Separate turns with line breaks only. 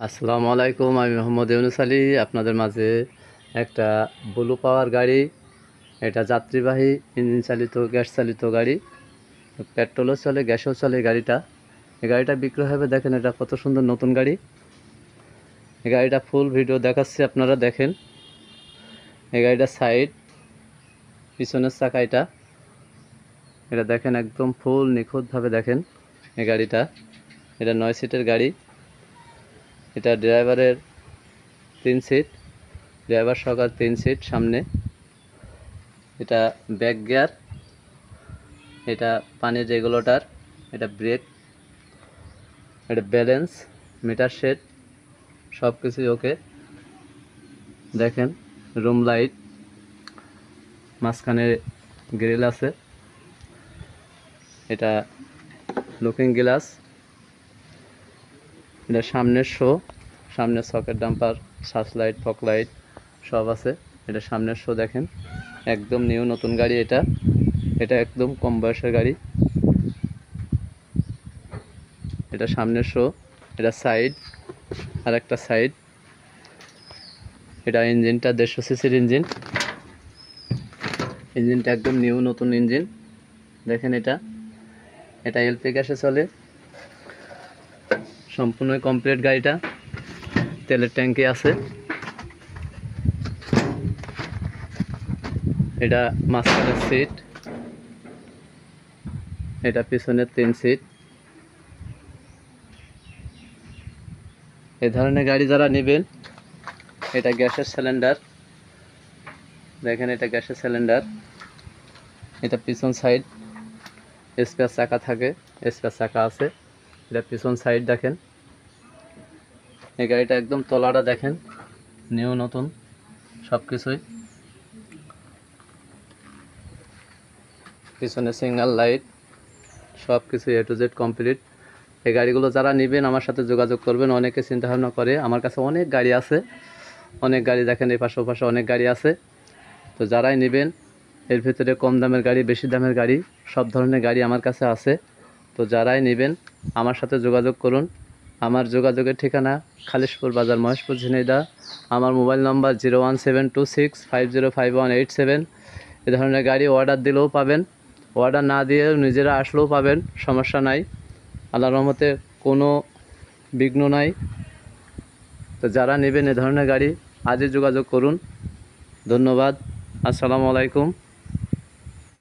আসসালামু আলাইকুম। আমি মোহাম্মদ ইউনুস আলী আপনাদের মাঝে একটা ব্লু পাওয়ার গাড়ি, এটা যাত্রীবাহী ইঞ্জিন চালিত গ্যাস চালিত গাড়ি, পেট্রোলও চলে গ্যাসও চলে গাড়িটা। এই গাড়িটা বিক্রয় হবে, দেখেন এটা কত সুন্দর নতুন গাড়ি। এই গাড়িটা ফুল ভিডিও দেখাচ্ছি, আপনারা দেখেন। এই গাড়িটা সাইড পিছনের চাকা, এটা দেখেন একদম ফুল নিখুঁতভাবে দেখেন। এই গাড়িটা এটা 9 সিটের গাড়ি। এটা ড্রাইভারের 3 সিট, ড্রাইভার সহকার 3 সিট সামনে। এটা ব্যাক গিয়ার, এটা পানির রেগুলেটর, এটা ব্রেক, এটা ব্যালেন্স, মিটার সেট, সব কিছুই ওকে। দেখেন রুম লাইট, মাঝখানে গ্রিল আছে, এটা লুকিং গ্লাস, এটা সামনের শো, সামনের সকেট ডাম্পার, সার্চ লাইট, ফক লাইট সব আছে। এটা সামনের শো দেখেন, একদম নিউ নতুন গাড়ি। এটা একদম কম বয়সের গাড়ি। এটা সামনের শো, এটা সাইড, আর একটা সাইড। এটা ইঞ্জিনটা 150 সিসির ইঞ্জিনটা একদম নিউ নতুন ইঞ্জিন। দেখেন এটা এলপি গ্যাসে চলে, সম্পূর্ণ কমপ্লিট গাড়িটা। তেলের ট্যাঙ্কি আছে। এটা মাঝখানের সিট, এটা পিছনের 3 সিট। এই ধরনের গাড়ি যারা নেবেন, এটা গ্যাসের সিলিন্ডার, দেখেন এটা গ্যাসের সিলিন্ডার। এটা পিছন সাইড, স্পেয়ার চাকা থাকে, স্পেয়ার চাকা আছে। এটা পিছন সাইড দেখেন। এই গাড়িটা একদম তলাটা দেখেন নিউ নতুন সব কিছুই। পিছনে সিগন্যাল লাইট, সব কিছু এ টু জেড কমপ্লিট। এই গাড়িগুলো যারা নেবেন আমার সাথে যোগাযোগ করবেন। অনেকে চিন্তাভাবনা করে, আমার কাছে অনেক গাড়ি আছে, অনেক গাড়ি দেখেন, এই পাশে ওপাশে অনেক গাড়ি আছে। তো যারাই নেবেন, এর ভিতরে কম দামের গাড়ি, বেশি দামের গাড়ি, সব ধরনের গাড়ি আমার কাছে আছে। তো যারাই নেবেন আমার সাথে যোগাযোগ করুন। আমার যোগাযোগের ঠিকানা খালিশপুর বাজার, মহেশপুর, ঝিনাইদহ। আমার মোবাইল নম্বর 01726505187। এ ধরনের গাড়ি অর্ডার দিলেও পাবেন, অর্ডার না দিয়েও নিজেরা আসলেও পাবেন, সমস্যা নাই। আল্লাহর রহমতে কোনো বিঘ্ন নাই। তো যারা নেবেন এ ধরনের গাড়ি আজই যোগাযোগ করুন। ধন্যবাদ। আসসালামু আলাইকুম।